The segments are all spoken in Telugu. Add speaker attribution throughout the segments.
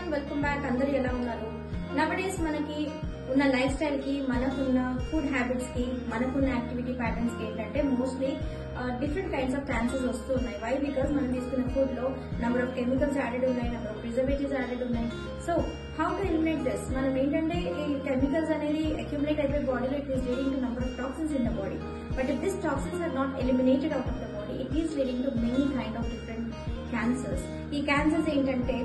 Speaker 1: everyone, welcome back. అందరూ ఎలా ఉన్నారు? Nowadays మనకి ఉన్న లైఫ్ స్టైల్ కి, మనకున్న ఫుడ్ హ్యాబిట్స్ కి, మనకున్న యాక్టివిటీ ప్యాటర్న్స్ కి ఏంటంటే mostly different kinds of cancers వస్తూ ఉన్నాయి. వై? బికాస్ మనం తీసుకున్న ఫుడ్ లో నంబర్ ఆఫ్ కెమికల్స్ యాడెడ్ ఉన్నాయి, నంబర్ ఆఫ్ ప్రిజర్వేటివ్స్ యాడెడ్ ఉన్నాయి. So how to eliminate this? మనం ఏంటంటే ఈ కెమికల్స్ అనేది అక్యుములేట్ అయిపోయి బాడీలో it is leading to number of toxins in the body. But if this toxins are not eliminated out of the body, it is leading to many kind of different cancers. ఈ క్యాన్సర్స్ ఏంటంటే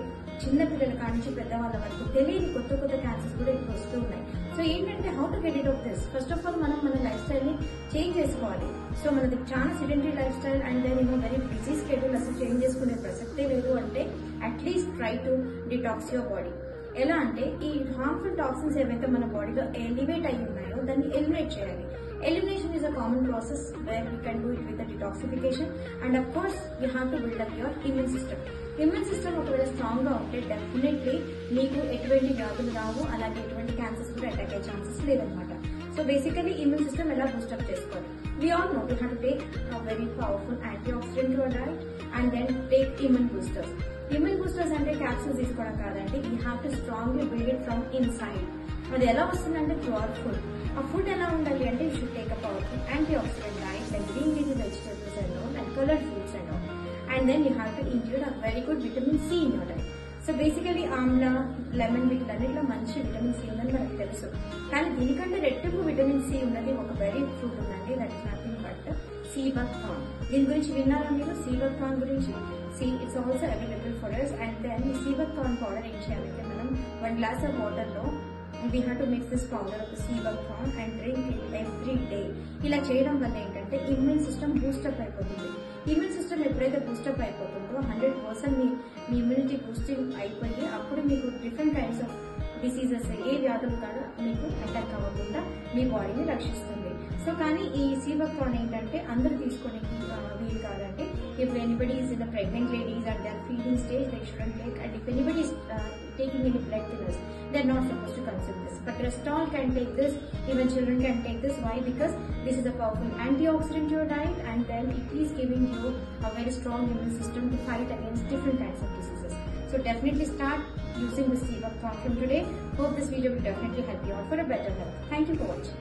Speaker 1: చిన్న పిల్లల కానించి పెద్దవాళ్ళ వరకు తెలియని కొత్త కొత్త క్యాన్సర్స్ కూడా ఇప్పుడు వస్తూ ఉన్నాయి. సో ఏంటంటే how to get it of this? First of all మనం మన లైఫ్ స్టైల్ ని చేంజ్ చేసుకోవాలి. సో మనది చాలా sedentary lifestyle and then very busy schedule, అసలు చేంజ్ చేసుకునే ప్రసక్తే లేదు అంటే at least try to detox your body. ఎలా అంటే ఈ హార్మ్ఫుల్ టాక్సిన్స్ ఏవైతే మన బాడీలో ఎలివేట్ అయి ఉన్నాయో దాన్ని ఎలిమినేట్ చేయాలి. Elimination is a common process where we can do it with the detoxification, and of course you have to build up your immune system. Immune system ఒకవేళ స్ట్రాంగ్ గా ఉంటే డెఫినెట్లీ మీకు ఎటువంటి వ్యాధులు రావు, అలాగే ఎటువంటి క్యాన్సర్స్ కూడా అటాక్ అయ్యే ఛాన్సెస్ లేదనమాట. సో బేసికలీ ఇమ్యూన్ సిస్టమ్ ఎలా బూస్టప్ చేసుకోవాలి? We all know we have to take a very powerful antioxidant to our diet and then take immune boosters. Immune boosters అంటే క్యాప్సూల్స్ తీసుకోవడం కాదండి. You have to strongly build it from inside. అది ఎలా వస్తుందంటే త్రూ అవర్ ఫుడ్. ఆ ఫుడ్ ఎలా ఉండాలి అంటే you should take a powerful antioxidant diet like green leafy vegetables and all and coloured fruits and all. And then you have to include a very good vitamin C in your diet. So basically amla, lemon వీటిలన్నిటిలో మంచి విటమిన్ సి ఉందని మనకు తెలుసు. కానీ దీనికంటే రెట్టింపు విటమిన్ సి ఉన్నది ఒక వెరీ ఫ్రూట్ ఉందండి, that is nothing but sea buckthorn. దీని గురించి విన్నారా మీరు? సీ బక్ కార్న్ గురించి? It's also available for us. And then ఈ సీ బక్ కార్న్ పౌడర్ ఏం చేయాలంటే మనం 1 glass of వాటర్ లో we have to mix this powder of the sea buckthorn and drink it every day. ఇలా చేయడం వల్ల ఏంటంటే ఇమ్యూన్ సిస్టమ్ బూస్టప్ అయిపోతుంది. ఇమ్యూన్ సిస్టమ్ ఎప్పుడైతే బూస్టప్ అయిపోతుందో 100% మీ ఇమ్యూనిటీ బూస్టింగ్ అయిపోయి అప్పుడు మీకు డిఫరెంట్ కైండ్స్ ఆఫ్ డిసీజెస్, ఏ వ్యాధులు కూడా మీకు అటాక్ అవ్వకుండా మీ బాడీని రక్షిస్తుంది. సో కానీ ఈ సీ బక్థార్న్ ఏంటంటే అందరూ తీసుకోవడానికి వీలు కాదండి. If anybody is in a pregnant ladies and they are feeding stage, they shouldn't take. And if anybody is taking any blood thinners, they are not supposed to consume this. But rest all can take this. Even children can take this. Why? Because this is a powerful antioxidant to your diet, and then it is giving you a very strong immune system to fight against different kinds of diseases. So definitely start using the sea buckthorn from today. Hope this video will definitely help you out for a better health. Thank you for watching.